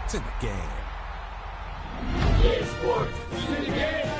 It's in the game. EA Sports, it's in the game.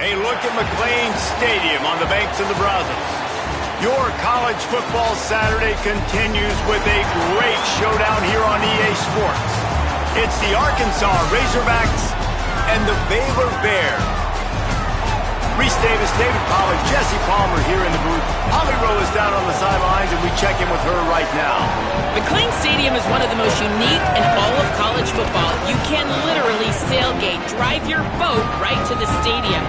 A look at McLean Stadium on the banks of the Brazos. Your college football Saturday continues with a great showdown here on EA Sports. It's the Arkansas Razorbacks and the Baylor Bears. Reese Davis, David Pollard, Jesse Palmer here in the booth. Holly Rowe is down on the sidelines, and we check in with her right now. McLean Stadium is one of the most unique in all of college football. You can literally sailgate, drive your boat right to the stadium.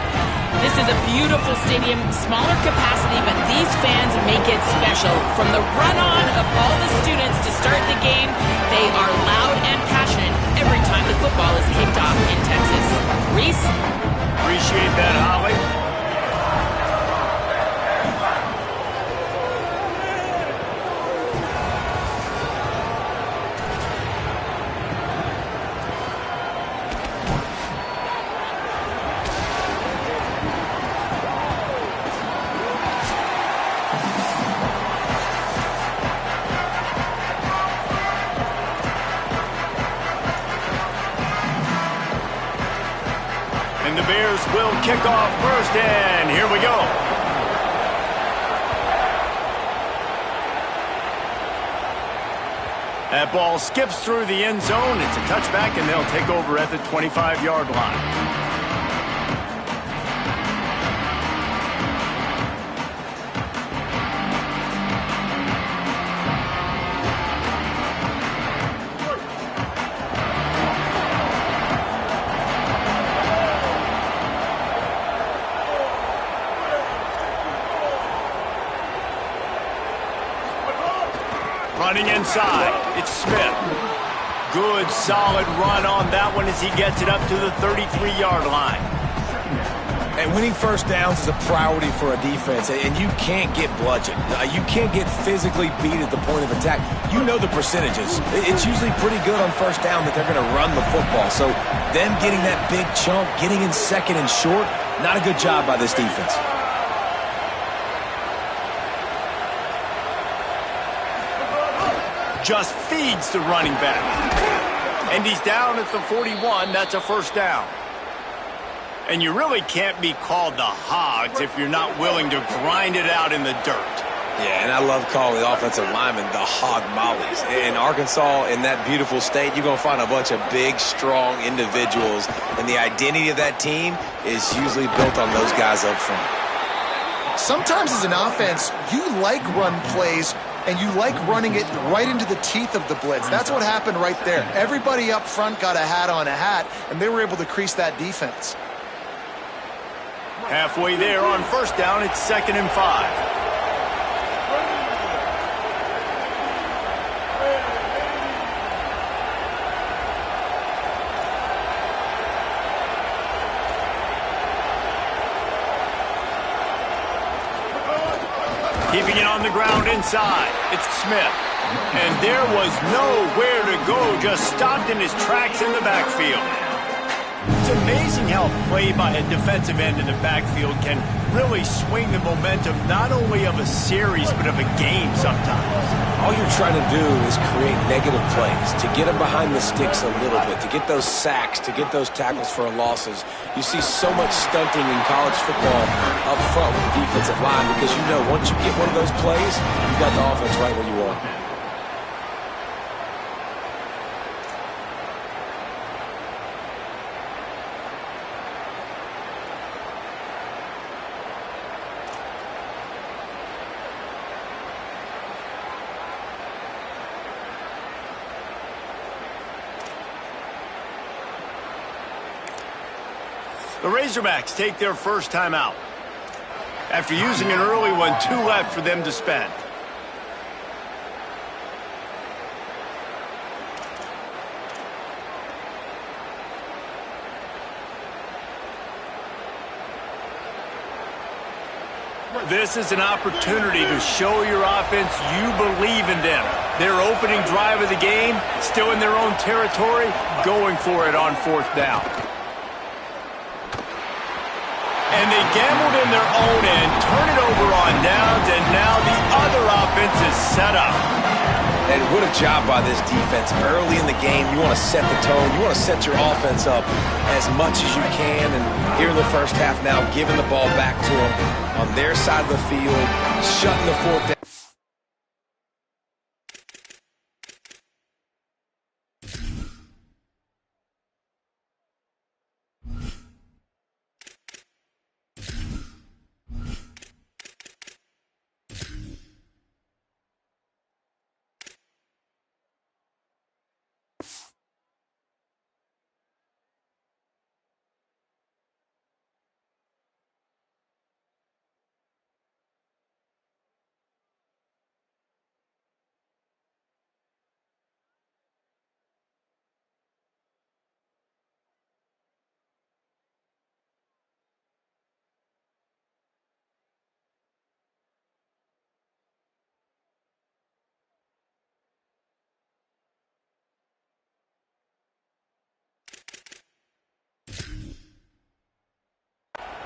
This is a beautiful stadium, smaller capacity, but these fans make it special. From the run-on of all the students to start the game, they are loud and passionate every time the football is kicked off in Texas. Reese? Appreciate that, Holly. And the Bears will kick off first, and here we go. That ball skips through the end zone. It's a touchback, and they'll take over at the 25-yard line. Running inside, it's Smith. Good, solid run on that one as he gets it up to the 33-yard line. And winning first downs is a priority for a defense, and you can't get bludgeoned. You can't get physically beat at the point of attack. You know the percentages. It's usually pretty good on first down that they're going to run the football. So them getting that big chunk, getting in second and short, not a good job by this defense. Just feeds the running back. And he's down at the 41. That's a first down. And you really can't be called the Hogs if you're not willing to grind it out in the dirt. Yeah, and I love calling the offensive linemen the hog mollies. In Arkansas, in that beautiful state, you're going to find a bunch of big, strong individuals, and the identity of that team is usually built on those guys up front. Sometimes as an offense, you like run plays, and you like running it right into the teeth of the blitz. That's what happened right there. Everybody up front got a hat on a hat, and they were able to crease that defense. Halfway there on first down, it's 2nd and 5. Keeping it on the ground inside, it's Smith. And there was nowhere to go, just stopped in his tracks in the backfield. It's amazing how play by a defensive end in the backfield can really swing the momentum not only of a series but of a game sometimes. All you're trying to do is create negative plays, to get them behind the sticks a little bit, to get those sacks, to get those tackles for losses. You see so much stunting in college football up front with the defensive line because you know once you get one of those plays, you got the offense right where you want. The Razorbacks take their first time out. After using an early one, 2 left for them to spend. This is an opportunity to show your offense you believe in them. Their opening drive of the game, still in their own territory, going for it on 4th down. And they gambled in their own end, turn it over on downs, and now the other offense is set up. And what a job by this defense. Early in the game, you want to set the tone. You want to set your offense up as much as you can. And here in the first half now, giving the ball back to them on their side of the field, shutting the 4th down.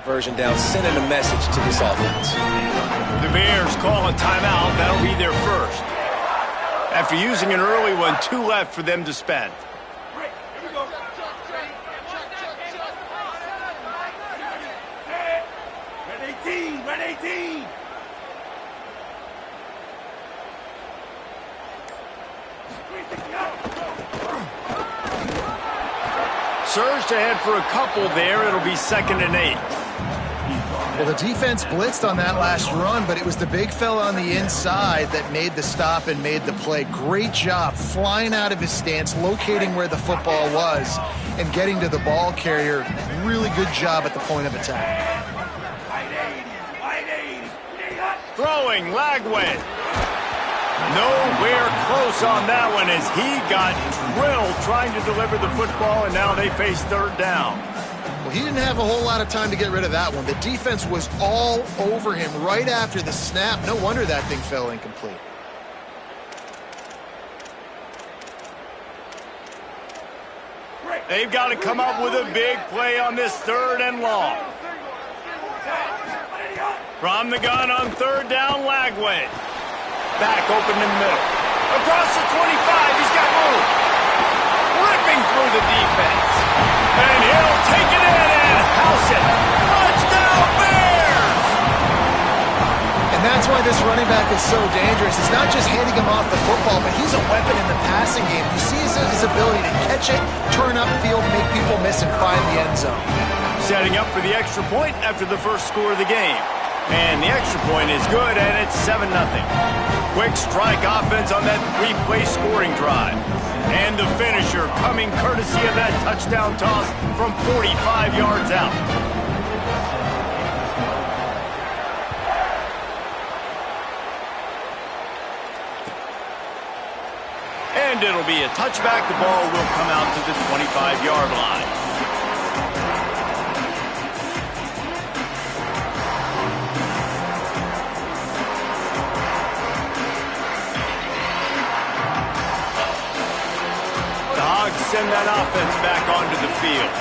Version down, sending a message to this offense. The Bears call a timeout. That'll be their first. After using an early one, 2 left for them to spend. Red 18! Surged ahead for a couple there. It'll be 2nd and 8. Well, the defense blitzed on that last run, but it was the big fella on the inside that made the stop and made the play. Great job flying out of his stance, locating where the football was, and getting to the ball carrier. Really good job at the point of attack. Throwing, Lagway. Nowhere close on that one as he got drilled trying to deliver the football, and now they face 3rd down. Well, he didn't have a whole lot of time to get rid of that one. The defense was all over him right after the snap. No wonder that thing fell incomplete. They've got to come up with a big play on this 3rd and long. From the gun on 3rd down, Lagway. Back open in the middle. Across the 25, he's got room. Ripping through the defense. And he'll take it in and house it. Touchdown Bears! And that's why this running back is so dangerous. It's not just handing him off the football, but he's a weapon in the passing game. You see his ability to catch it, turn upfield, make people miss, and find the end zone. Setting up for the extra point after the first score of the game. And the extra point is good, and it's 7-0. Quick strike offense on that 3-play scoring drive. And the finisher coming courtesy of that touchdown toss from 45 yards out. And it'll be a touchback. The ball will come out to the 25-yard line. The Hogs send that offense back onto the field.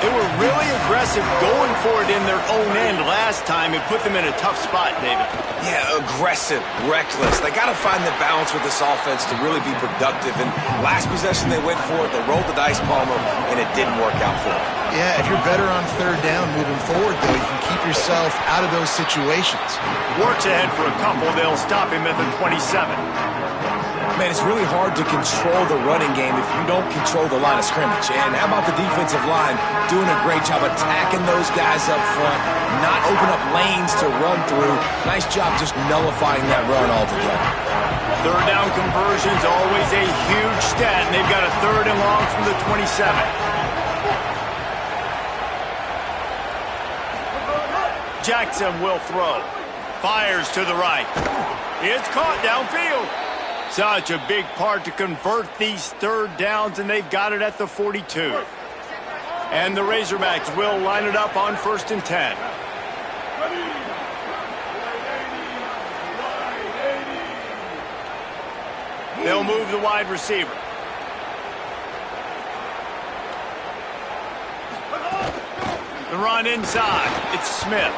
They were really aggressive going for it in their own end last time. It put them in a tough spot, David. Yeah, aggressive, reckless. They got to find the balance with this offense to really be productive. And last possession they went for it, they rolled the dice, Palmer, and it didn't work out for them. Yeah, if you're better on third down moving forward, though, you can keep yourself out of those situations. Works ahead for a couple. They'll stop him at the 27. Man, it's really hard to control the running game if you don't control the line of scrimmage. And how about the defensive line doing a great job attacking those guys up front, not open up lanes to run through. Nice job just nullifying that run altogether. Third down conversion's always a huge stat, and they've got a 3rd and long from the 27. Jackson will throw. Fires to the right. It's caught downfield. Such a big part to convert these third downs, and they've got it at the 42. And the Razorbacks will line it up on 1st and 10. They'll move the wide receiver. The run inside. It's Smith.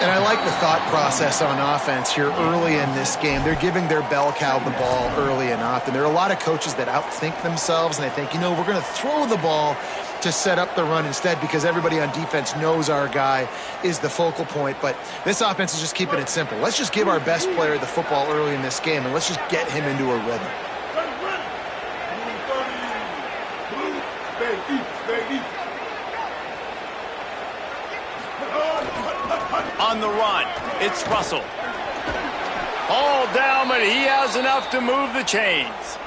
And I like the thought process on offense here early in this game. They're giving their bell cow the ball early and often. There are a lot of coaches that outthink themselves, and they think, you know, we're going to throw the ball to set up the run instead because everybody on defense knows our guy is the focal point. But this offense is just keeping it simple. Let's just give our best player the football early in this game, and let's just get him into a rhythm. On the run, it's Russell. All down, but he has enough to move the chains.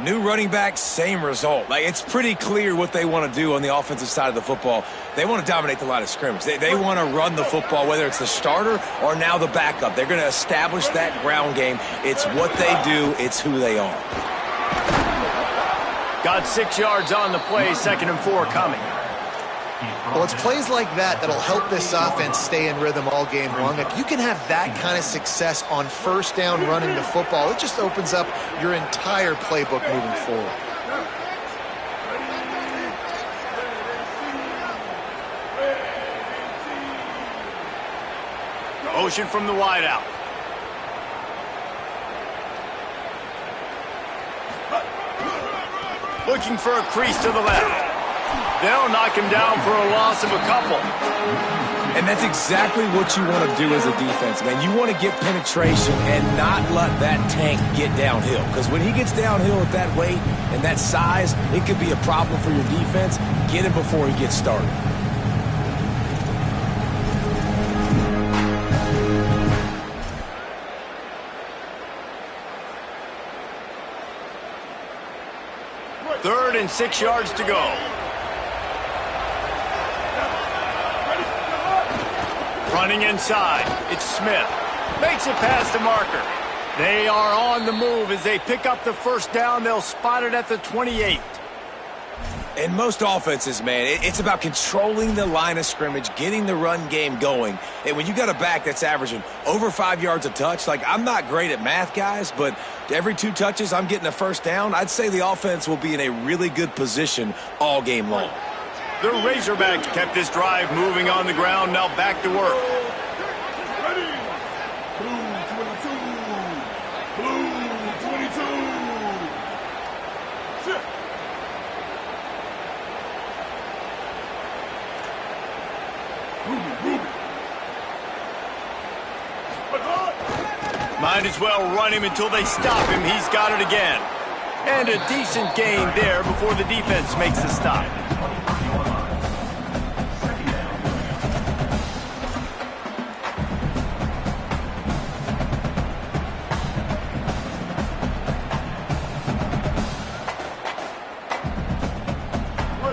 New running back, same result. Like, it's pretty clear what they want to do on the offensive side of the football. They want to dominate the line of scrimmage. They want to run the football, whether it's the starter or now the backup. They're going to establish that ground game. It's what they do. It's who they are. Got 6 yards on the play, 2nd and 4 coming. Well, it's plays like that that'll help this offense stay in rhythm all game long. If you can have that kind of success on 1st down running the football, it just opens up your entire playbook moving forward. Motion from the wideout. Looking for a crease to the left. They'll knock him down for a loss of a couple. And that's exactly what you want to do as a defense, man. You want to get penetration and not let that tank get downhill. Because when he gets downhill at that weight and that size, it could be a problem for your defense. Get him before he gets started. Third and 6 yards to go. Running inside, it's Smith. Makes it past the marker. They are on the move as they pick up the 1st down. They'll spot it at the 28. In most offenses, man, it's about controlling the line of scrimmage, getting the run game going. And when you got a back that's averaging over 5 yards a touch, like, I'm not great at math, guys, but every 2 touches I'm getting a 1st down, I'd say the offense will be in a really good position all game long. The Razorbacks kept this drive moving on the ground. Now back to work. Ready. Blue 22. Blue 22. Sit. Ruby. Might as well run him until they stop him. He's got it again. And a decent gain there before the defense makes the stop.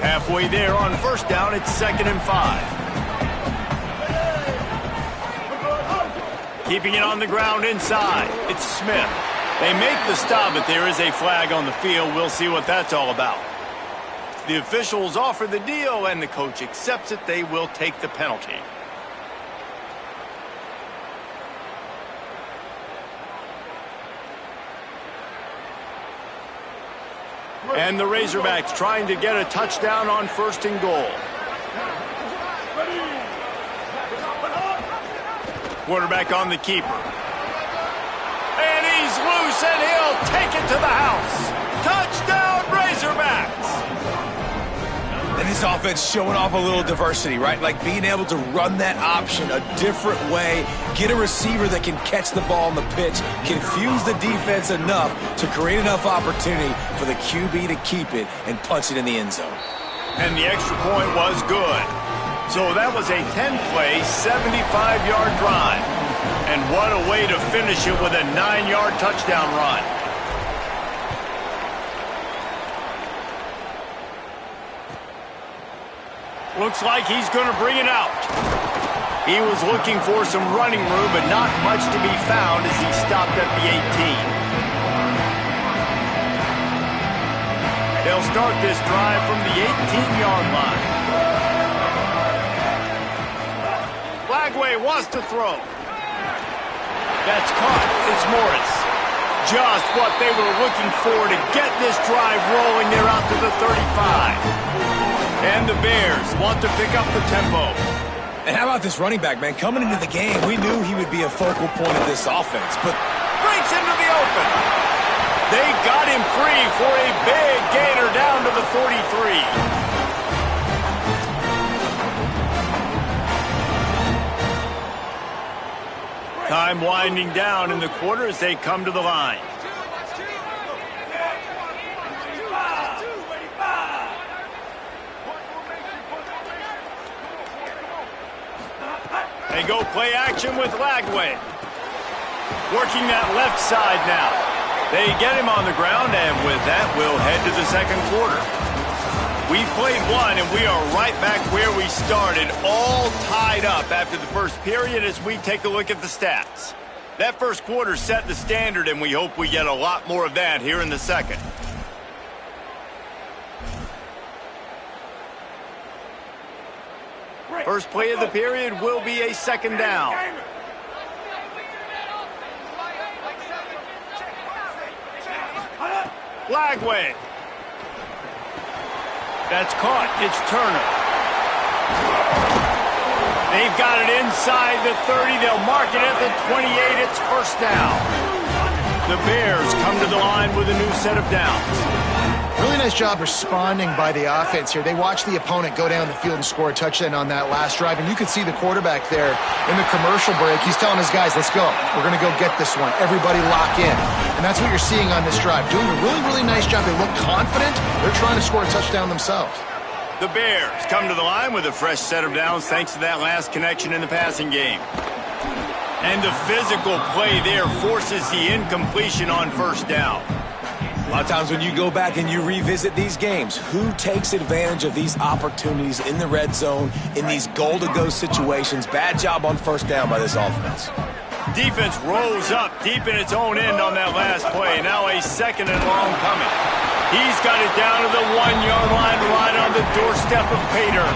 Halfway there on first down, it's 2nd and 5. Keeping it on the ground inside. It's Smith. They make the stop, but there is a flag on the field. We'll see what that's all about. The officials offer the deal, and the coach accepts it. They will take the penalty. And the Razorbacks trying to get a touchdown on 1st and goal. Quarterback on the keeper. And he's loose, and he'll take it to the house. Touchdown, Razorbacks! And this offense showing off a little diversity, right? Like being able to run that option a different way, get a receiver that can catch the ball on the pitch, confuse the defense enough to create enough opportunity for the QB to keep it and punch it in the end zone. And the extra point was good. So that was a 10-play, 75-yard drive. And what a way to finish it with a 9-yard touchdown run. Looks like he's going to bring it out. He was looking for some running room, but not much to be found as he stopped at the 18. They'll start this drive from the 18-yard line. Flagway wants to throw. That's caught. It's Morris. Just what they were looking for to get this drive rolling. They're out to the 35. And the Bears want to pick up the tempo. And how about this running back, man? Coming into the game, we knew he would be a focal point of this offense, but breaks into the open. They got him free for a big gainer down to the 43. Time winding down in the quarter as they come to the line. They go play action with Lagway. Working that left side now. They get him on the ground, and with that, we'll head to the second quarter. We've played one, and we are right back where we started, all tied up after the first period as we take a look at the stats. That first quarter set the standard, and we hope we get a lot more of that here in the second. First play of the period will be a 2nd down. Lagway. That's caught. It's Turner. They've got it inside the 30. They'll mark it at the 28. It's 1st down. The Bears come to the line with a new set of downs. Really nice job responding by the offense here. They watched the opponent go down the field and score a touchdown on that last drive, and you could see the quarterback there in the commercial break. He's telling his guys, let's go. We're going to go get this one. Everybody lock in. And that's what you're seeing on this drive. Doing a really, really nice job. They look confident. They're trying to score a touchdown themselves. The Bears come to the line with a fresh set of downs thanks to that last connection in the passing game. And the physical play there forces the incompletion on 1st down. A lot of times when you go back and you revisit these games, who takes advantage of these opportunities in the red zone, in these goal-to-go situations? Bad job on 1st down by this offense. Defense rose up deep in its own end on that last play. Now a 2nd and long coming. He's got it down to the 1-yard line right on the doorstep of Pater.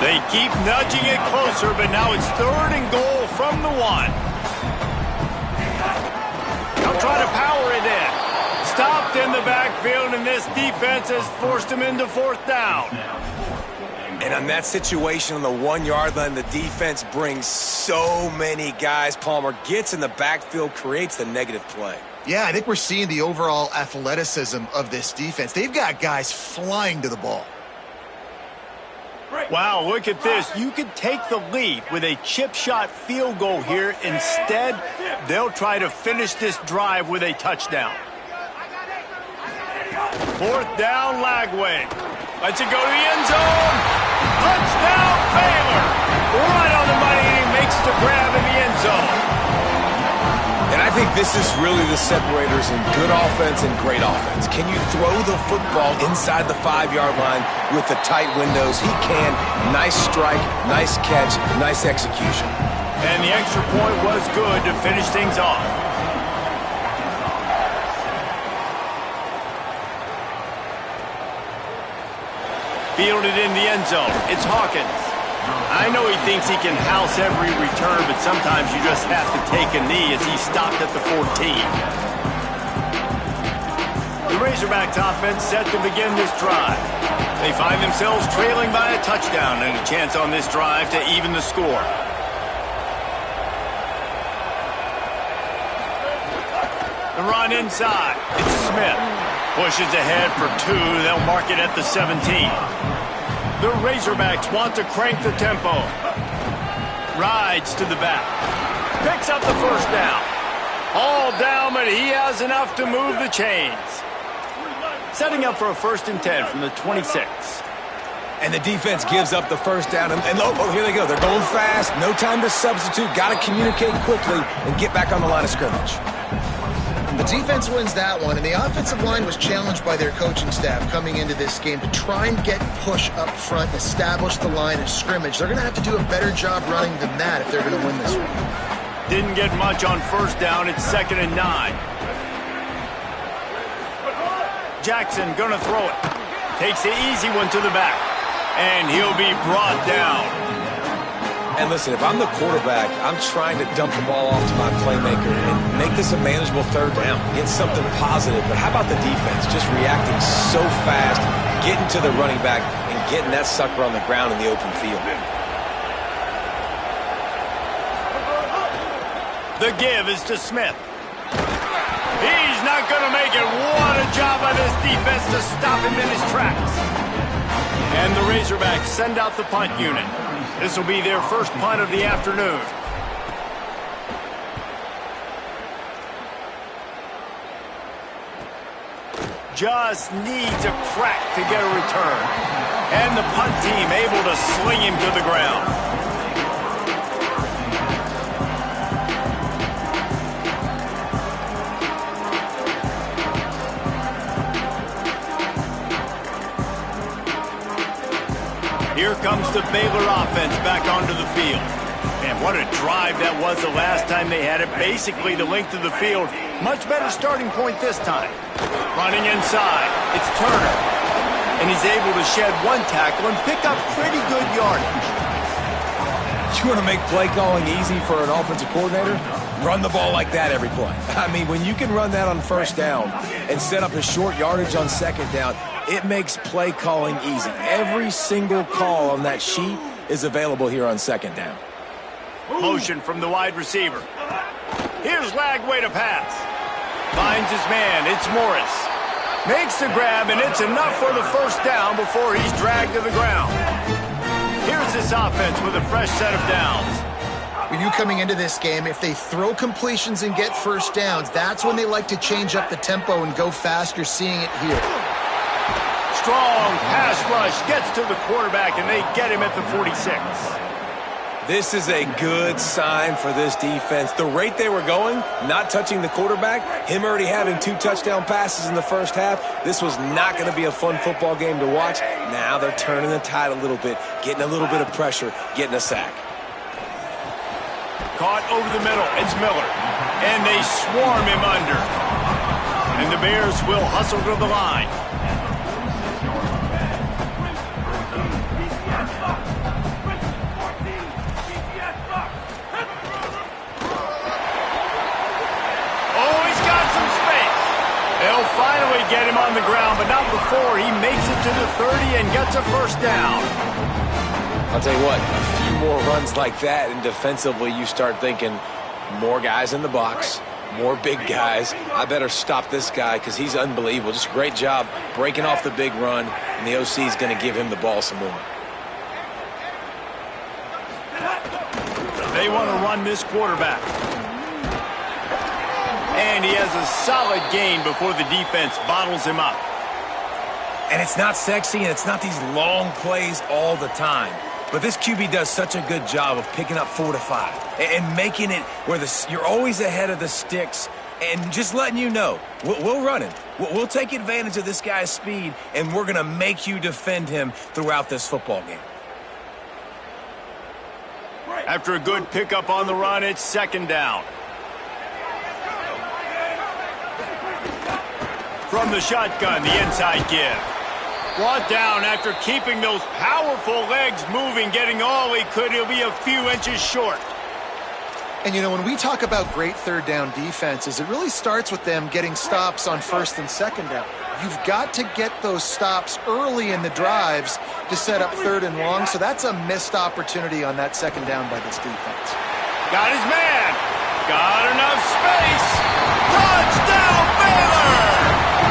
They keep nudging it closer, but now it's 3rd and goal from the 1. They'll try to power it in. Stopped in the backfield, and this defense has forced him into 4th down. And on that situation on the 1-yard line, the defense brings so many guys. Palmer gets in the backfield, creates the negative play. Yeah, I think we're seeing the overall athleticism of this defense. They've got guys flying to the ball. Wow, look at this. You could take the lead with a chip shot field goal here. Instead, they'll try to finish this drive with a touchdown. Fourth down, Lagway. Lets it go to the end zone. Touchdown, Baylor. Right on the money, and he makes the grab in the end zone. And I think this is really the separators in good offense and great offense. Can you throw the football inside the 5-yard line with the tight windows? He can. Nice strike, nice catch, nice execution. And the extra point was good to finish things off. Fielded in the end zone. It's Hawkins. I know he thinks he can house every return, but sometimes you just have to take a knee as he stopped at the 14. The Razorbacks offense set to begin this drive. They find themselves trailing by a touchdown and a chance on this drive to even the score. The run inside. It's Smith. Pushes ahead for 2. They'll mark it at the 17. The Razorbacks want to crank the tempo. Rides to the back. Picks up the first down. All down, but he has enough to move the chains. Setting up for a 1st and 10 from the 26. And the defense gives up the first down. And oh, here they go. They're going fast. No time to substitute. Got to communicate quickly and get back on the line of scrimmage. The defense wins that one, and the offensive line was challenged by their coaching staff coming into this game to try and get push up front and establish the line of scrimmage. They're going to have to do a better job running than that if they're going to win this one. Didn't get much on first down. It's 2nd and 9. Jackson going to throw it. Takes the easy one to the back, and he'll be brought down. And listen, if I'm the quarterback, I'm trying to dump the ball off to my playmaker and make this a manageable 3rd down. Get something positive. But how about the defense? Just reacting so fast, getting to the running back, and getting that sucker on the ground in the open field. The give is to Smith. He's not going to make it. What a job by this defense to stop him in his tracks. And the Razorbacks send out the punt unit. This will be their first punt of the afternoon. Just needs a crack to get a return. And the punt team able to sling him to the ground. Here comes the Baylor offense back onto the field. And what a drive that was the last time they had it. Basically the length of the field. Much better starting point this time. Running inside. It's Turner. And he's able to shed one tackle and pick up pretty good yardage. You want to make play calling easy for an offensive coordinator? Run the ball like that every play. I mean, when you can run that on first down and set up a short yardage on second down, it makes play calling easy. Every single call on that sheet is available here on second down. Motion from the wide receiver. Here's Lagway to pass. Finds his man. It's Morris. Makes the grab, and it's enough for the first down before he's dragged to the ground. Here's this offense with a fresh set of downs. When you coming into this game, if they throw completions and get first downs, that's when they like to change up the tempo and go fast. You're seeing it here. Strong pass rush gets to the quarterback, and they get him at the 46. This is a good sign for this defense. The rate they were going, not touching the quarterback, him already having 2 touchdown passes in the first half, this was not going to be a fun football game to watch. Now they're turning the tide a little bit, getting a little bit of pressure, getting a sack. Caught over the middle. It's Miller. And they swarm him under. And the Bears will hustle to the line. Oh, he's got some space. They'll finally get him on the ground, but not before he makes it to the 30 and gets a first down. I'll tell you what, a few more runs like that, and defensively you start thinking more guys in the box, more big guys. I better stop this guy because he's unbelievable. Just a great job breaking off the big run, and the OC is going to give him the ball some more. They want to run this quarterback. And he has a solid gain before the defense bottles him up. And it's not sexy, and it's not these long plays all the time. But this QB does such a good job of picking up 4 to 5 and making it where you're always ahead of the sticks and just letting you know, we'll run him. We'll take advantage of this guy's speed, and we're going to make you defend him throughout this football game. After a good pickup on the run, it's second down. From the shotgun, the inside give. Brought down after keeping those powerful legs moving, getting all he could. He'll be a few inches short. And, you know, when we talk about great third down defenses, it really starts with them getting stops on first and second down. You've got to get those stops early in the drives to set up third and long, so that's a missed opportunity on that second down by this defense. Got his man. Got enough space. Touchdown, Baylor!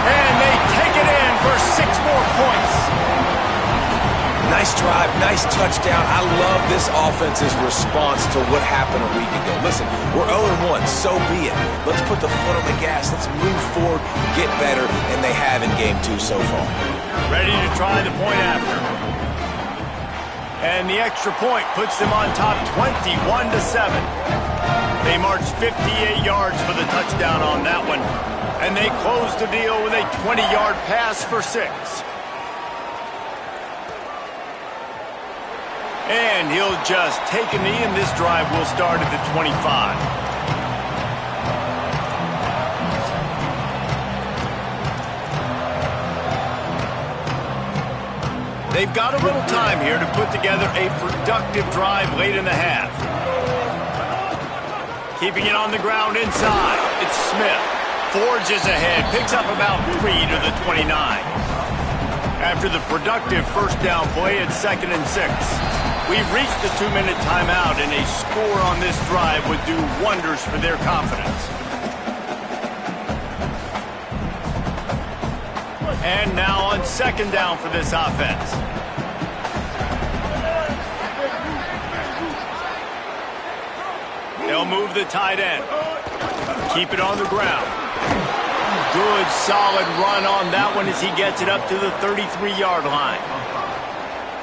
And they take it in for 6 more points. Nice drive, nice touchdown. I love this offense's response to what happened a week ago. Listen, we're 0-1, so be it. Let's put the foot on the gas. Let's move forward, get better, and they have in game 2 so far. Ready to try the point after. And the extra point puts them on top 21-7. They march 58 yards for the touchdown on that one. And they close the deal with a 20-yard pass for 6. And he'll just take a knee, and this drive will start at the 25. They've got a little time here to put together a productive drive late in the half. Keeping it on the ground inside. It's Smith. Forges ahead, picks up about 3 to the 29. After the productive first down play, it's 2nd and 6. We've reached the 2-minute timeout, and a score on this drive would do wonders for their confidence. And now on 2nd down for this offense. They'll move the tight end. Keep it on the ground. Good, solid run on that one as he gets it up to the 33-yard line.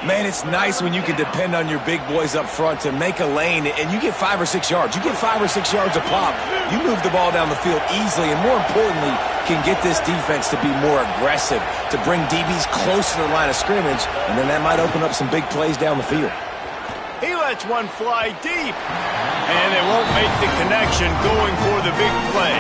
Man, it's nice when you can depend on your big boys up front to make a lane, and you get 5 or 6 yards. You get 5 or 6 yards a pop. You move the ball down the field easily, and more importantly, can get this defense to be more aggressive, to bring DBs close to the line of scrimmage, and then that might open up some big plays down the field. He lets one fly deep, and they won't make the connection going for the big play.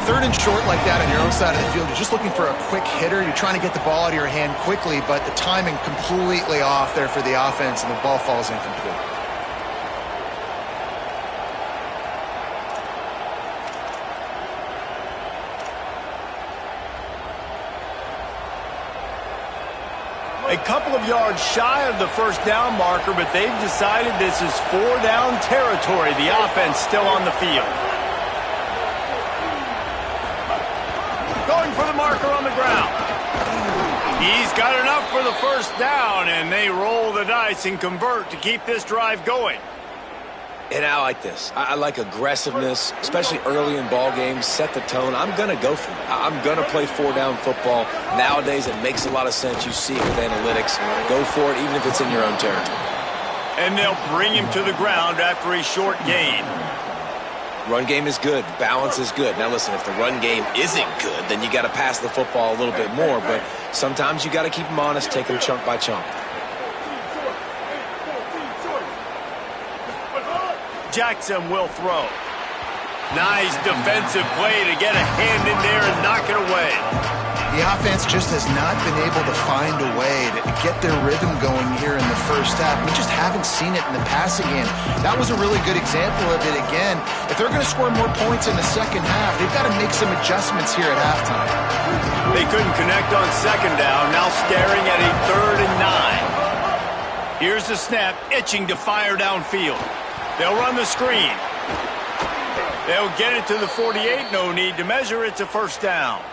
3rd and short like that on your own side of the field, you're just looking for a quick hitter. You're trying to get the ball out of your hand quickly, but the timing completely off there for the offense, and the ball falls incomplete. A couple of yards shy of the first down marker, but they've decided this is 4-down territory. The offense still on the field. Going for the marker on the ground. He's got enough for the first down, and they roll the dice and convert to keep this drive going. And I like this. I like aggressiveness, especially early in ball games. Set the tone. I'm going to go for it. I'm going to play 4-down football. Nowadays, it makes a lot of sense. You see it with analytics. Go for it, even if it's in your own territory. And they'll bring him to the ground after a short gain. Run game is good. Balance is good. Now, listen, if the run game isn't good, then you got to pass the football a little bit more. But sometimes you got to keep them honest, take them chunk by chunk. Jackson will throw. Nice defensive play to get a hand in there and knock it away. The offense just has not been able to find a way to get their rhythm going here in the first half. We just haven't seen it in the passing game. That was a really good example of it again. If they're going to score more points in the second half, they've got to make some adjustments here at halftime. They couldn't connect on second down, now staring at a 3rd and 9. Here's the snap, itching to fire downfield. They'll run the screen. They'll get it to the 48. No need to measure. It's a first down.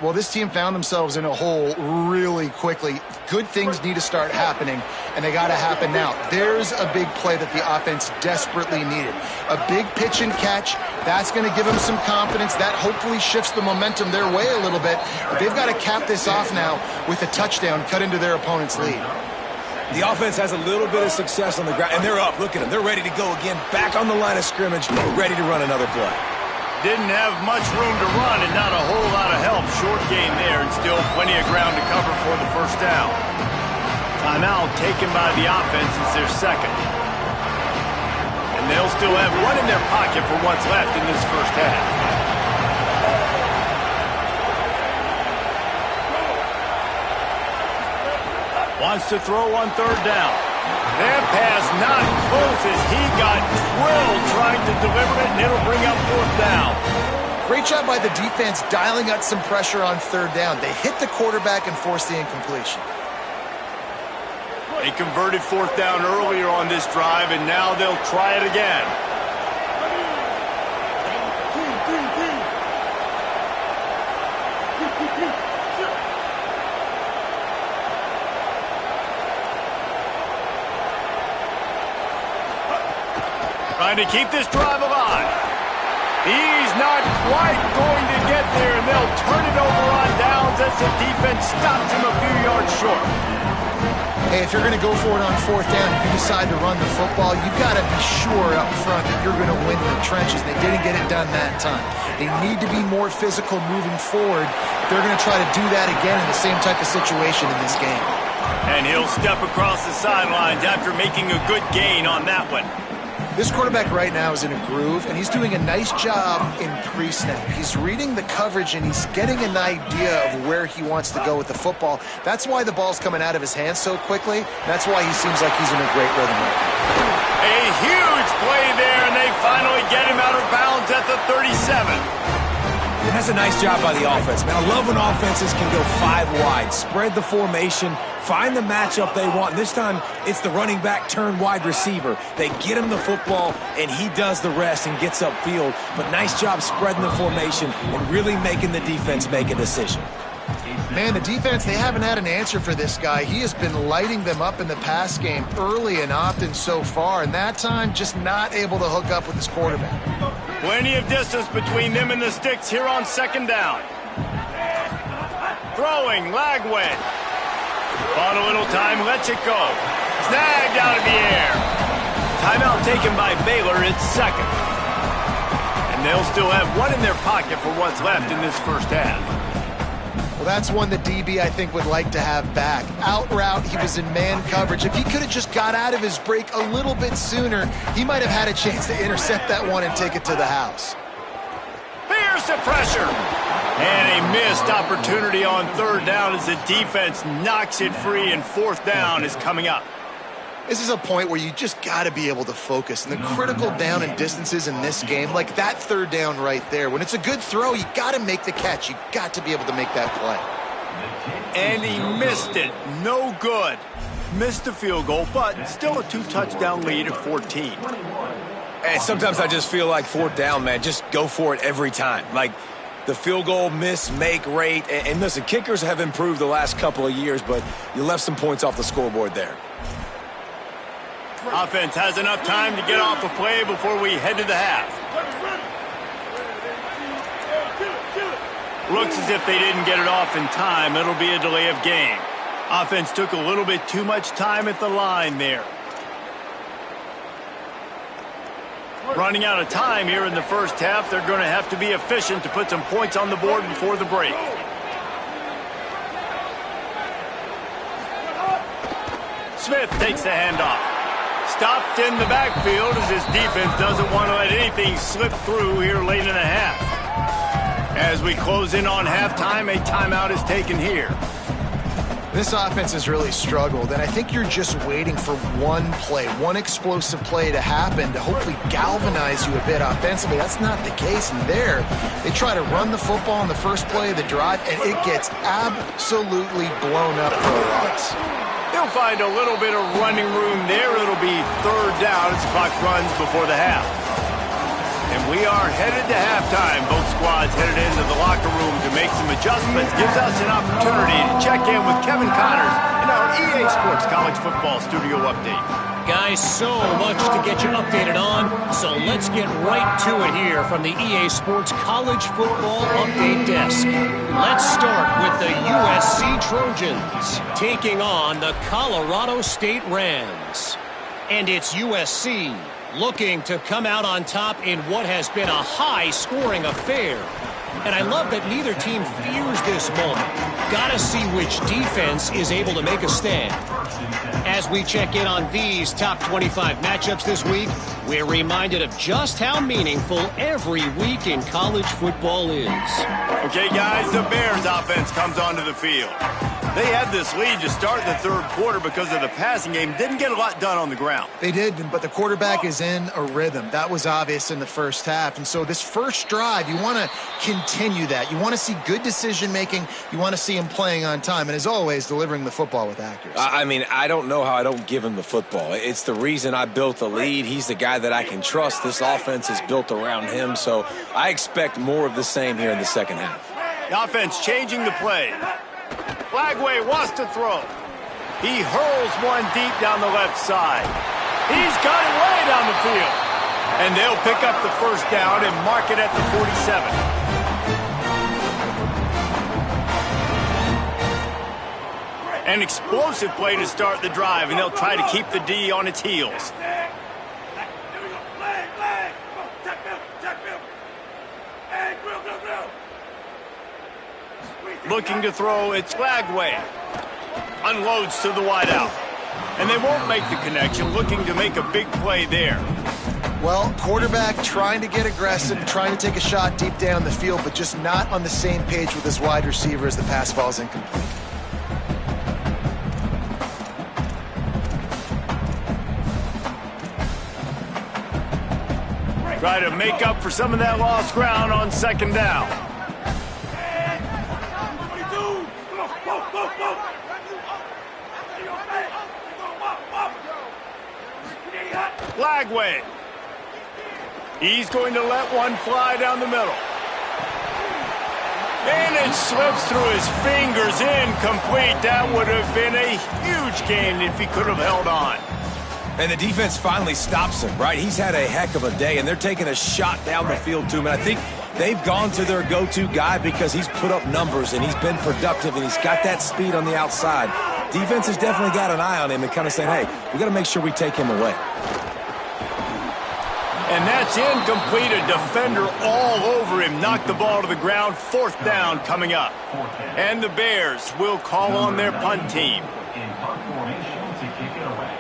Well, this team found themselves in a hole really quickly. Good things need to start happening, and they got to happen now. There's a big play that the offense desperately needed. A big pitch and catch. That's going to give them some confidence. That hopefully shifts the momentum their way a little bit. But they've got to cap this off now with a touchdown cut into their opponent's lead. The offense has a little bit of success on the ground, and they're up. Look at them. They're ready to go again, back on the line of scrimmage, ready to run another play. Didn't have much room to run and not a whole lot of help. Short gain there and still plenty of ground to cover for the first down. Timeout taken by the offense is their second. And they'll still have one in their pocket for what's left in this first half. Wants to throw on third down. That pass not close as he got drilled trying to deliver it, and it'll bring up fourth down. Great job by the defense dialing up some pressure on third down. They hit the quarterback and forced the incompletion. They converted fourth down earlier on this drive, and now they'll try it again. Trying to keep this drive alive. He's not quite going to get there, and they'll turn it over on downs as the defense stops him a few yards short. Hey, if you're going to go for it on fourth down, if you decide to run the football, you've got to be sure up front that you're going to win the trenches. They didn't get it done that time. They need to be more physical moving forward. They're going to try to do that again in the same type of situation in this game. And he'll step across the sidelines after making a good gain on that one. This quarterback right now is in a groove, and he's doing a nice job in pre-snap. He's reading the coverage, and he's getting an idea of where he wants to go with the football. That's why the ball's coming out of his hands so quickly. That's why he seems like he's in a great rhythm right now. A huge play there, and they finally get him out of bounds at the 37. And that's a nice job by the offense, man. I love when offenses can go 5 wide, spread the formation, find the matchup they want. And this time, it's the running back turned wide receiver. They get him the football, and he does the rest and gets upfield. But nice job spreading the formation and really making the defense make a decision. Man, the defense, they haven't had an answer for this guy. He has been lighting them up in the pass game early and often so far, and that time just not able to hook up with his quarterback. Plenty of distance between them and the sticks here on second down. Throwing, Lagway. Bought a little time, lets it go. Snagged out of the air. Timeout taken by Baylor, it's second. And they'll still have one in their pocket for what's left in this first half. Well, that's one the DB, I think, would like to have back. Out route, he was in man coverage. If he could have just got out of his break a little bit sooner, he might have had a chance to intercept that one and take it to the house. Here's the pressure. And a missed opportunity on third down as the defense knocks it free, and fourth down is coming up. This is a point where you just got to be able to focus. And the critical down and distances in this game, like that third down right there, when it's a good throw, you got to make the catch. You got to be able to make that play. And he missed it. No good. Missed the field goal, but still a 2-touchdown lead at 14. And sometimes I just feel like fourth down, man, just go for it every time. Like the field goal miss, make rate. And listen, kickers have improved the last couple of years, but you left some points off the scoreboard there. Offense has enough time to get off the play before we head to the half. Looks as if they didn't get it off in time. It'll be a delay of game. Offense took a little bit too much time at the line there. Running out of time here in the first half. They're going to have to be efficient to put some points on the board before the break. Smith takes the handoff. Stopped in the backfield as his defense doesn't want to let anything slip through here late in the half. As we close in on halftime, a timeout is taken here. This offense has really struggled, and I think you're just waiting for one play, one explosive play to happen to hopefully galvanize you a bit offensively. That's not the case, and there, they try to run the football in the first play of the drive, and it gets absolutely blown up for a loss. They'll find a little bit of running room there. It'll be third down as the clock runs before the half. And we are headed to halftime. Both squads headed into the locker room to make some adjustments. Gives us an opportunity to check in with Kevin Connors in our EA Sports College Football Studio Update. Guys, so much to get you updated on, so let's get right to it here from the EA Sports College Football Update Desk. Let's start with the USC Trojans taking on the Colorado State Rams. And it's USC looking to come out on top in what has been a high-scoring affair. And I love that neither team fears this moment. Gotta see which defense is able to make a stand. As we check in on these top 25 matchups this week, we're reminded of just how meaningful every week in college football is. Okay, guys, the Bears offense comes onto the field. They had this lead to start the third quarter because of the passing game. Didn't get a lot done on the ground. They did, but the quarterback is in a rhythm. That was obvious in the first half. And so this first drive, you want to continue that. You want to see good decision-making. You want to see him playing on time. And as always, delivering the football with accuracy. I mean, I don't know how I don't give him the football. It's the reason I built the lead. He's the guy that I can trust. This offense is built around him. So I expect more of the same here in the second half. The offense changing the play. Flagway wants to throw. He hurls one deep down the left side. He's got it way down the field. And they'll pick up the first down and mark it at the 47. An explosive play to start the drive, and they'll try to keep the D on its heels. Looking to throw, it's Flagway. Unloads to the wideout. And they won't make the connection, looking to make a big play there. Well, quarterback trying to get aggressive, trying to take a shot deep down the field, but just not on the same page with his wide receiver as the pass falls incomplete. Try to make up for some of that lost ground on second down. Flagway. He's going to let one fly down the middle. And it slips through his fingers, incomplete. That would have been a huge gain if he could have held on. And the defense finally stops him, right? He's had a heck of a day, and they're taking a shot down the field to him. And I think they've gone to their go-to guy because he's put up numbers, and he's been productive, and he's got that speed on the outside. Defense has definitely got an eye on him and kind of saying, hey, we got to make sure we take him away. And that's incomplete. A defender all over him. Knocked the ball to the ground. Fourth down coming up. And the Bears will call on their punt team. In punt formation to kick it away.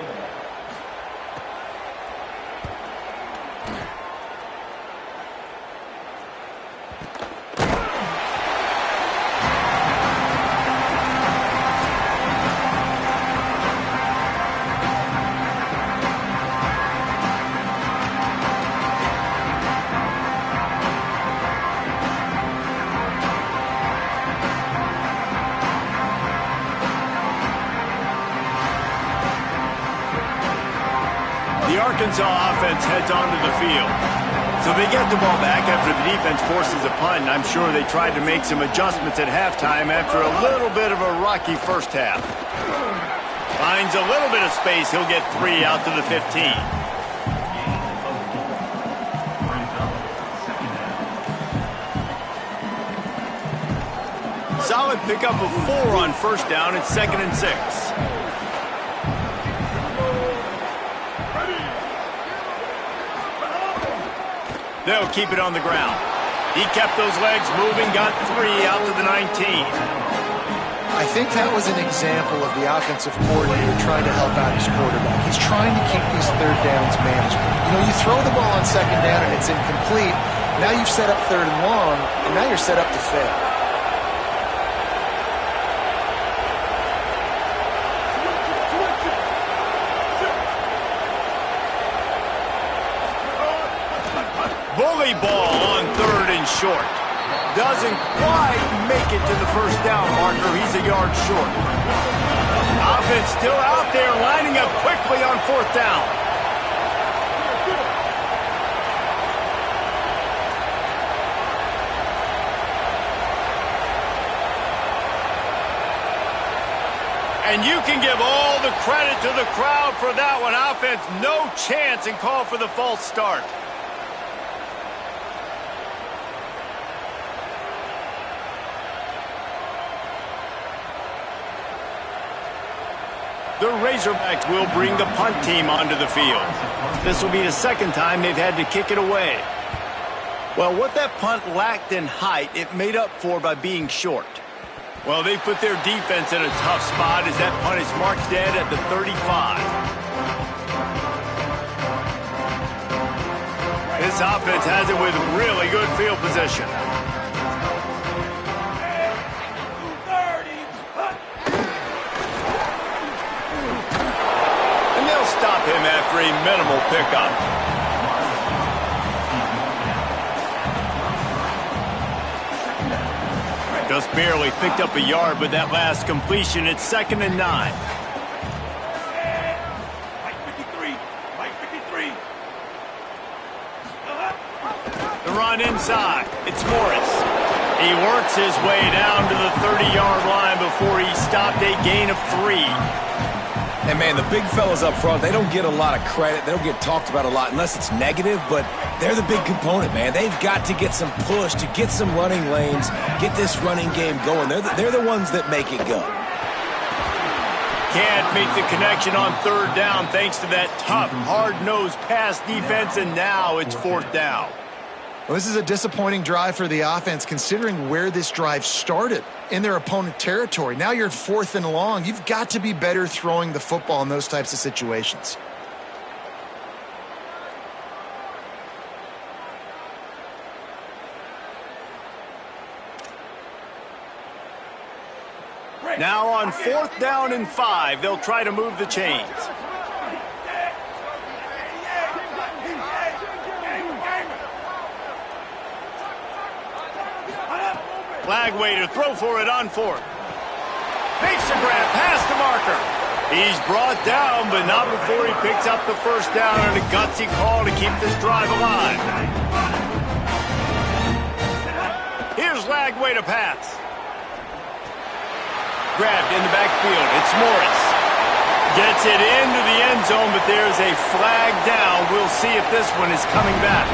Arkansas offense heads onto the field. So they get the ball back after the defense forces a punt, and I'm sure they tried to make some adjustments at halftime after a little bit of a rocky first half. Finds a little bit of space. He'll get 3 out to the 15. Solid pickup of 4 on first down. It's 2nd and 6. They'll keep it on the ground. He kept those legs moving, got 3 out to the 19. I think that was an example of the offensive coordinator trying to help out his quarterback. He's trying to keep these third downs manageable. You know, you throw the ball on second down and it's incomplete. Now you've set up third and long, and now you're set up to fail. Bully ball on 3rd and short. Doesn't quite make it to the first down marker. He's a yard short. Offense still out there, lining up quickly on 4th down. And you can give all the credit to the crowd for that one. Offense, no chance, and call for the false start. The Razorbacks will bring the punt team onto the field. This will be the second time they've had to kick it away. Well, what that punt lacked in height, it made up for by being short. Well, they put their defense in a tough spot as that punt is marked dead at the 35. This offense has it with really good field position. And they'll stop him after a minimal pickup. Just barely picked up a yard with that last completion. It's 2nd and 9. The run inside. It's Morris. He works his way down to the 30-yard line before he stopped a gain of 3. And, man, the big fellas up front, they don't get a lot of credit. They don't get talked about a lot unless it's negative, but they're the big component, man. They've got to get some push, to get some running lanes, get this running game going. They're the ones that make it go. Can't make the connection on 3rd down thanks to that tough, hard-nosed pass defense, and now it's 4th down. Well, this is a disappointing drive for the offense considering where this drive started, in their opponent territory. Now you're 4th and long. You've got to be better throwing the football in those types of situations. Now on 4th down and 5, they'll try to move the chains. Flagway to throw for it on 4th. Makes a grab past the marker. He's brought down, but not before he picks up the 1st down and a gutsy call to keep this drive alive. Here's Flagway to pass. Grabbed in the backfield. It's Morris. Gets it into the end zone, but there's a flag down. We'll see if this one is coming back.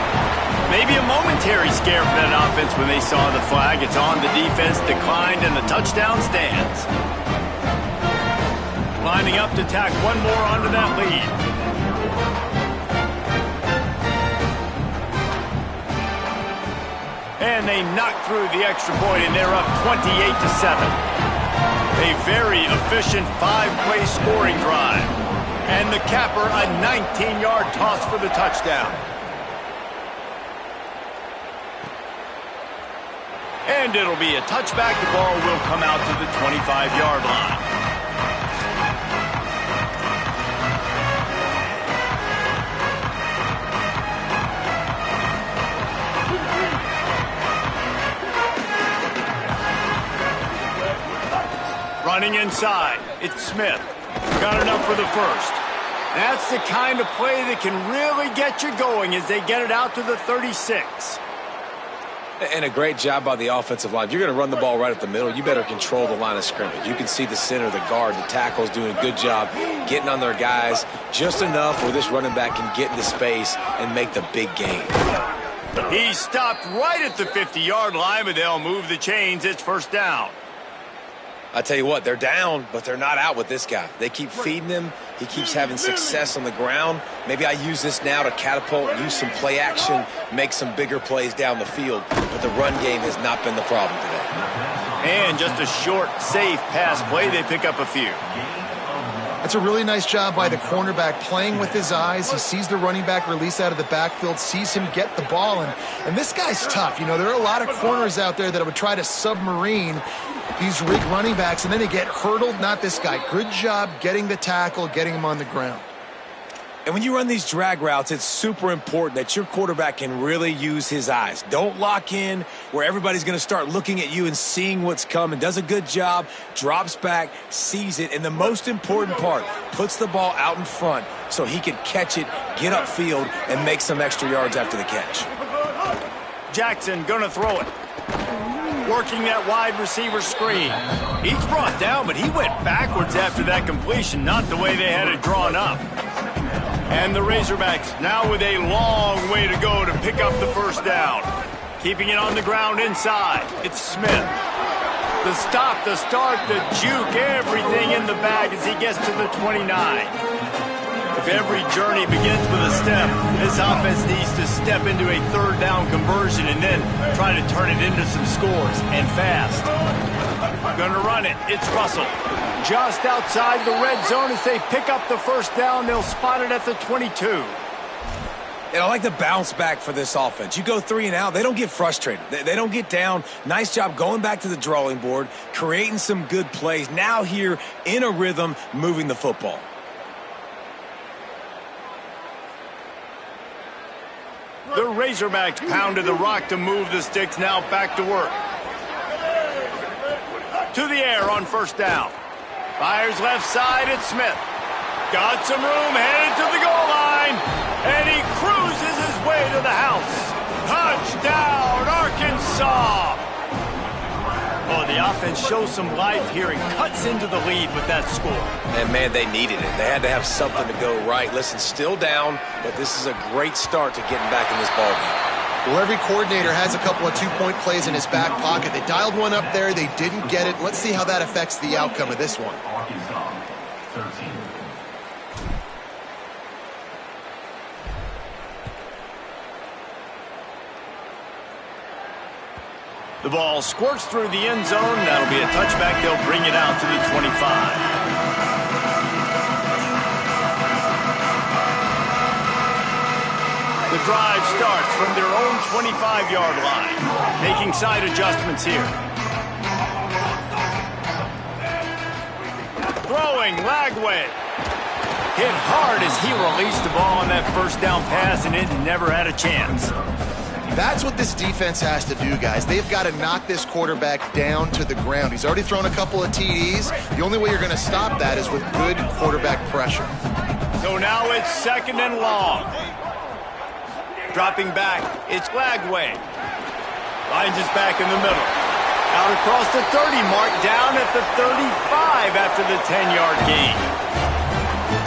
Maybe a momentary scare for that offense when they saw the flag. It's on, the defense declined, and the touchdown stands. Lining up to tack one more onto that lead. And they knock through the extra point, and they're up 28-7. A very efficient 5-play scoring drive. And the capper, a 19-yard toss for the touchdown. And it'll be a touchback. The ball will come out to the 25-yard line. Running inside, it's Smith. Got enough for the 1st. That's the kind of play that can really get you going as they get it out to the 36. And a great job by the offensive line. If you're going to run the ball right up the middle, you better control the line of scrimmage. You can see the center, the guard, the tackles doing a good job getting on their guys just enough where this running back can get into space and make the big gain. He stopped right at the 50-yard line, but they'll move the chains. It's 1st down. I tell you what, they're down, but they're not out with this guy. They keep feeding him. He keeps having success on the ground. Maybe I use this now to catapult, use some play action, make some bigger plays down the field. But the run game has not been the problem today. And just a short, safe pass play. They pick up a few. That's a really nice job by the cornerback, playing with his eyes. He sees the running back release out of the backfield, sees him get the ball. And this guy's tough. You know, there are a lot of corners out there that would try to submarine these rig running backs, and then they get hurdled. Not this guy. Good job getting the tackle, getting him on the ground. And when you run these drag routes, it's super important that your quarterback can really use his eyes. Don't lock in where everybody's going to start looking at you and seeing what's coming. Does a good job, drops back, sees it, and the most important part, puts the ball out in front so he can catch it, get upfield, and make some extra yards after the catch. Jackson going to throw it. working that wide receiver screen. He's brought down, but he went backwards after that completion, not the way they had it drawn up. And the Razorbacks now with a long way to go to pick up the first down. Keeping it on the ground inside. It's Smith. The stop, the start, the juke, everything in the bag as he gets to the 29. If every journey begins with a step, this offense needs to step into a third down conversion and then try to turn it into some scores, and fast. Gonna run it. It's Russell. Just outside the red zone as they pick up the first down. They'll spot it at the 22. And I like the bounce back for this offense. You go 3 and out, they don't get frustrated. They don't get down. Nice job going back to the drawing board, creating some good plays. Now here in a rhythm, moving the football. The Razorbacks pounded the rock to move the sticks. Now back to work. To the air on first down. Fires left side, it's Smith. Got some room, headed to the goal line. And he cruises his way to the house. Touchdown, Arkansas! Oh, the offense shows some life here and cuts into the lead with that score. And, man, they needed it. They had to have something to go right. Listen, still down, but this is a great start to getting back in this ballgame. Well, every coordinator has a couple of two-point plays in his back pocket. They dialed one up there. They didn't get it. Let's see how that affects the outcome of this one. The ball squirts through the end zone. That'll be a touchback. They'll bring it out to the 25. The drive starts from their own 25-yard line. Making side adjustments here. Throwing, Lagway. Hit hard as he released the ball on that first down pass, and it never had a chance. That's what this defense has to do, guys. They've got to knock this quarterback down to the ground. He's already thrown a couple of TDs. The only way you're going to stop that is with good quarterback pressure. So now it's second and long. Dropping back, it's Lagway. Finds his back in the middle. Out across the 30 mark, down at the 35 after the 10-yard gain.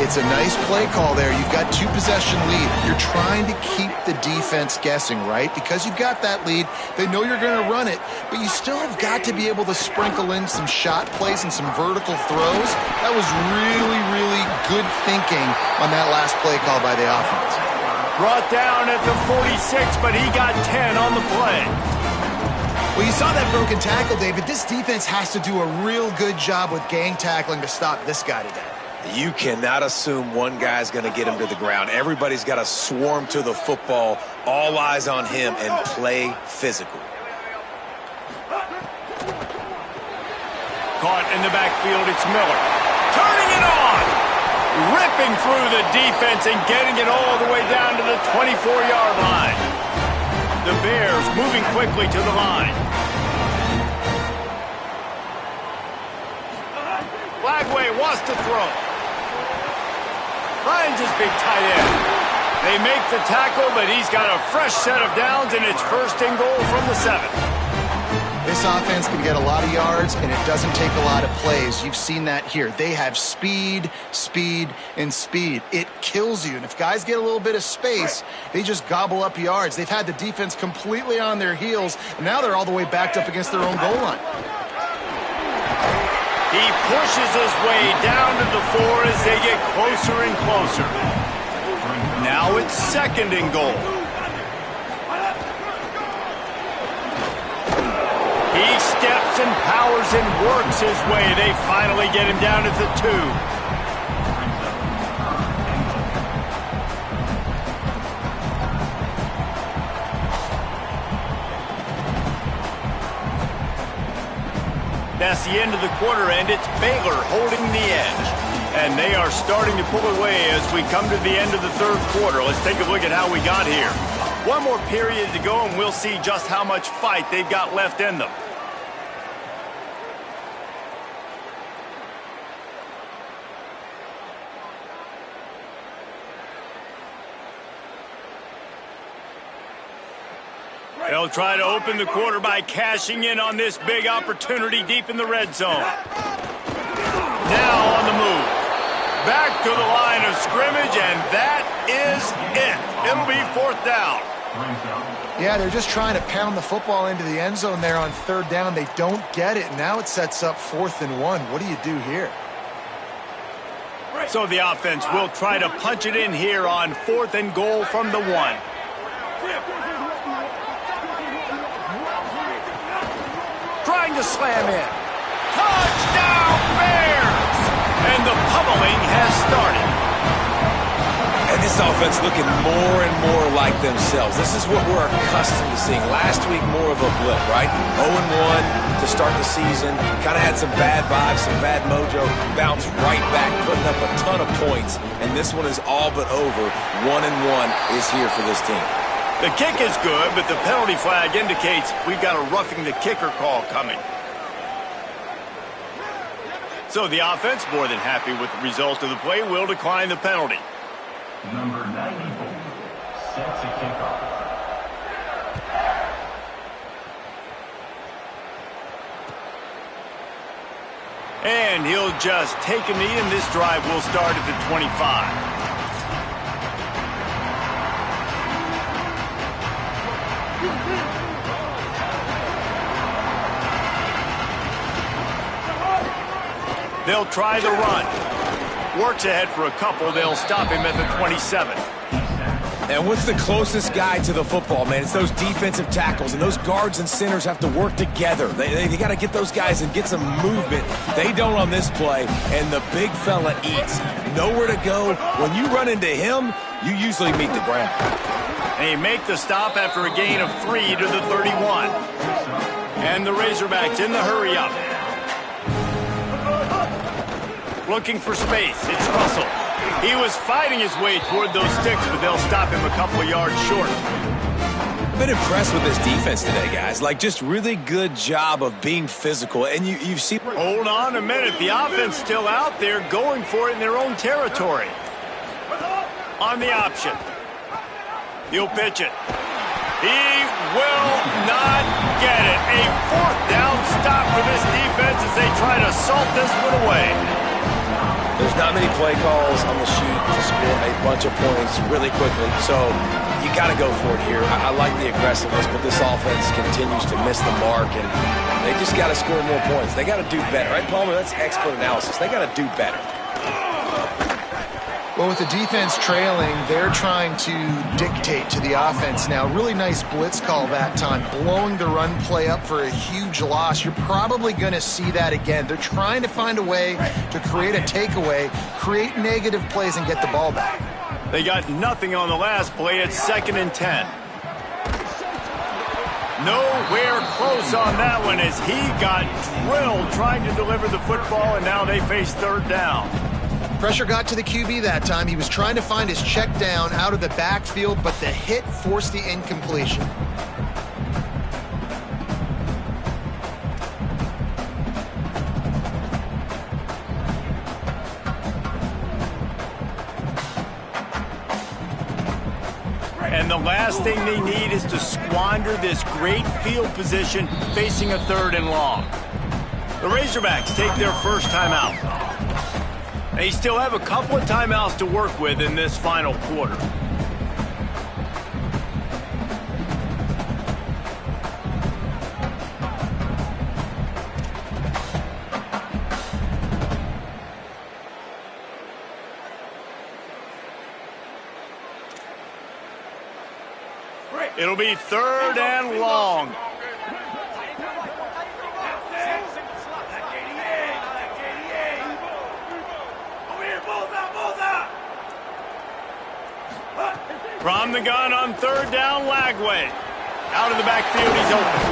It's a nice play call there. You've got 2-possession lead. You're trying to keep the defense guessing, right? Because you've got that lead, they know you're going to run it, but you still have got to be able to sprinkle in some shot plays and some vertical throws. That was really, really good thinking on that last play call by the offense. Brought down at the 46, but he got 10 on the play. Well, you saw that broken tackle, David. This defense has to do a real good job with gang tackling to stop this guy today. You cannot assume one guy's going to get him to the ground. Everybody's got to swarm to the football, all eyes on him, and play physical. Caught in the backfield, it's Miller. Turning it on! Ripping through the defense and getting it all the way down to the 24-yard line. The Bears moving quickly to the line. Lagway wants to throw. Finds his big tight end. They make the tackle, but he's got a fresh set of downs, and it's first and goal from the 7. This offense can get a lot of yards, and it doesn't take a lot of plays. You've seen that here. They have speed, speed, and speed. It kills you. And if guys get a little bit of space, they just gobble up yards. They've had the defense completely on their heels, and now they're all the way backed up against their own goal line. He pushes his way down to the 4 as they get closer and closer. Now it's second and goal. He steps and powers and works his way. They finally get him down at the 2. That's the end of the quarter, and it's Baylor holding the edge. And they are starting to pull away as we come to the end of the third quarter. Let's take a look at how we got here. One more period to go, and we'll see just how much fight they've got left in them. They'll try to open the quarter by cashing in on this big opportunity deep in the red zone. Now on the move. Back to the line of scrimmage, and that is it. It'll be 4th down. Yeah, they're just trying to pound the football into the end zone there on 3rd down. They don't get it. Now it sets up 4th and 1. What do you do here? So the offense will try to punch it in here on 4th and goal from the 1. Trying to slam in. Touchdown Bears! And the pummeling has started. And this offense looking more and more like themselves. This is what we're accustomed to seeing. Last week, more of a blip, right? 0-1 to start the season. Kind of had some bad vibes, some bad mojo. Bounced right back, putting up a ton of points. And this one is all but over. 1-1 is here for this team. The kick is good, but the penalty flag indicates we've got a roughing the kicker call coming. So the offense, more than happy with the result of the play, will decline the penalty. Number 94 sets a kickoff. And he'll just take a knee, and this drive will start at the 25. They'll try the run. Works ahead for a couple. They'll stop him at the 27. And what's the closest guy to the football, man? It's those defensive tackles, and those guards and centers have to work together. They got to get those guys and get some movement. They don't on this play, and the big fella eats. Nowhere to go. When you run into him, you usually meet the ground. They make the stop after a gain of 3 to the 31. And the Razorbacks in the hurry-up. Looking for space. It's Russell. He was fighting his way toward those sticks, but they'll stop him a couple of yards short. I've been impressed with this defense today, guys. Like, just really good job of being physical. And you've seen... Hold on a minute. The offense still out there going for it in their own territory. On the option. He'll pitch it. He will not get it. A 4th down stop for this defense as they try to salt this one away. There's not many play calls on the sheet to score a bunch of points really quickly, so you got to go for it here. I like the aggressiveness, but this offense continues to miss the mark, and they just got to score more points. They got to do better, right, Palmer? That's expert analysis. They got to do better. Well, with the defense trailing, they're trying to dictate to the offense now. Really nice blitz call that time, blowing the run play up for a huge loss. You're probably going to see that again. They're trying to find a way to create a takeaway, create negative plays, and get the ball back. They got nothing on the last play. It's 2nd and 10. Nowhere close on that one as he got drilled trying to deliver the football, and now they face 3rd down. Pressure got to the QB that time. He was trying to find his check down out of the backfield, but the hit forced the incompletion. And the last thing they need is to squander this great field position facing a 3rd and long. The Razorbacks take their first timeout. They still have a couple of timeouts to work with in this final quarter. It'll be 3rd and long. From the gun on 3rd down, Lagway. Out of the backfield, he's open.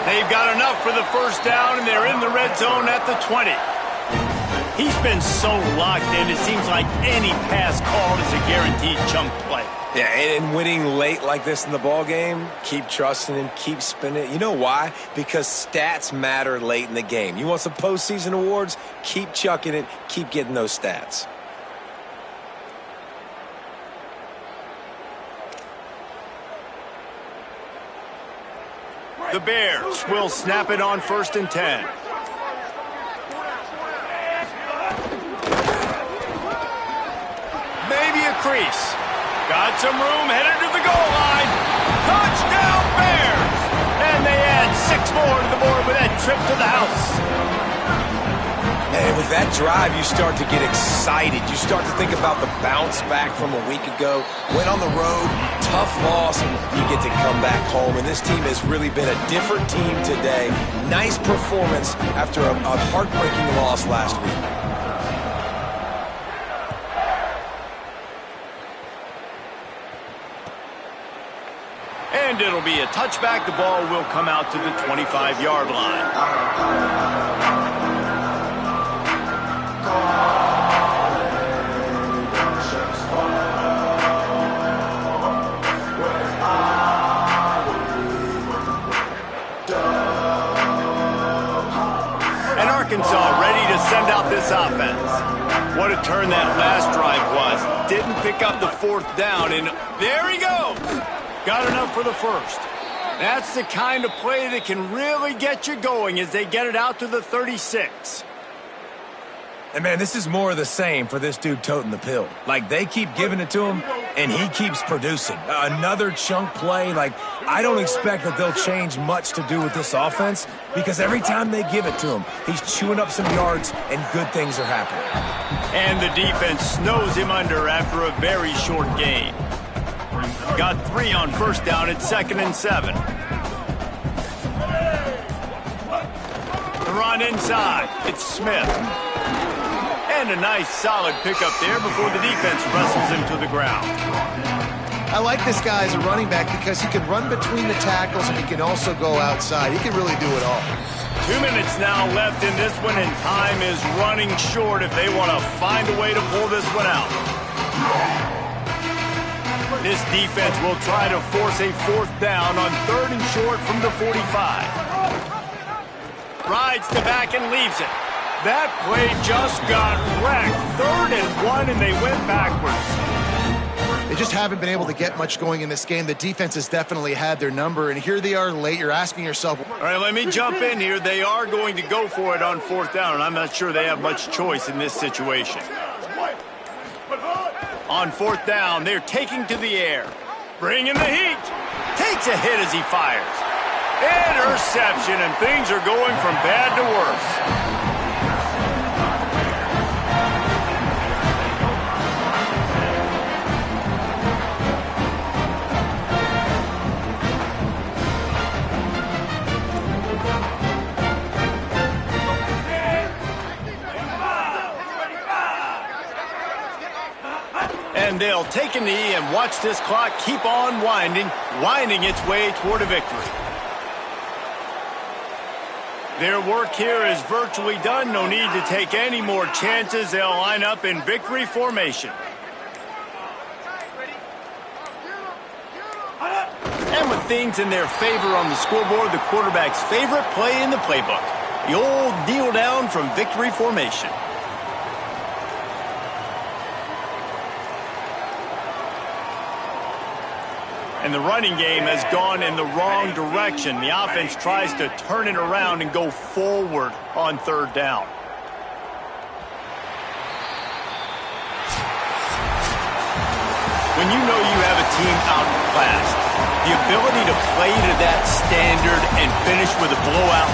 They've got enough for the first down, and they're in the red zone at the 20. He's been so locked in, it seems like any pass called is a guaranteed chunk play. Yeah, and winning late like this in the ball game, keep trusting him, keep spinning it. You know why? Because stats matter late in the game. You want some postseason awards? Keep chucking it, keep getting those stats. The Bears will snap it on 1st and 10. Maybe a crease. Got some room, headed to the goal line. Touchdown Bears! And they add 6 more to the board with that trip to the house. And with that drive, you start to get excited. You start to think about the bounce back from a week ago. Went on the road, tough loss, and you get to come back home. And this team has really been a different team today. Nice performance after a heartbreaking loss last week. And it'll be a touchback. The ball will come out to the 25-yard line. And Arkansas ready to send out this offense. What a turn that last drive was. Didn't pick up the 4th down, and there he goes. Got enough for the 1st. That's the kind of play that can really get you going as they get it out to the 36. And, man, this is more of the same for this dude toting the pill. Like, they keep giving it to him, and he keeps producing. Another chunk play. Like, I don't expect that they'll change much to do with this offense because every time they give it to him, he's chewing up some yards, and good things are happening. And the defense snows him under after a very short gain. Got 3 on 1st down at 2nd and 7. The run inside. It's Smith. And a nice solid pickup there before the defense wrestles him to the ground. I like this guy as a running back because he can run between the tackles and he can also go outside. He can really do it all. 2 minutes now left in this one, and time is running short if they want to find a way to pull this one out. This defense will try to force a 4th down on 3rd and short from the 45. Rides the back and leaves it. That play just got wrecked. 3rd and 1, and they went backwards. They just haven't been able to get much going in this game. The defense has definitely had their number, and here they are late. You're asking yourself... All right, let me jump in here. They are going to go for it on 4th down, and I'm not sure they have much choice in this situation. On 4th down, they're taking to the air. Bringing the heat. Takes a hit as he fires. Interception, and things are going from bad to worse. And they'll take a knee and watch this clock keep on winding its way toward a victory. Their work here is virtually done. No need to take any more chances. They'll line up in victory formation. And with things in their favor on the scoreboard, the quarterback's favorite play in the playbook. The old kneel down from victory formation. And the running game has gone in the wrong direction. The offense tries to turn it around and go forward on 3rd down. When you know you have a team outclassed, the ability to play to that standard and finish with a blowout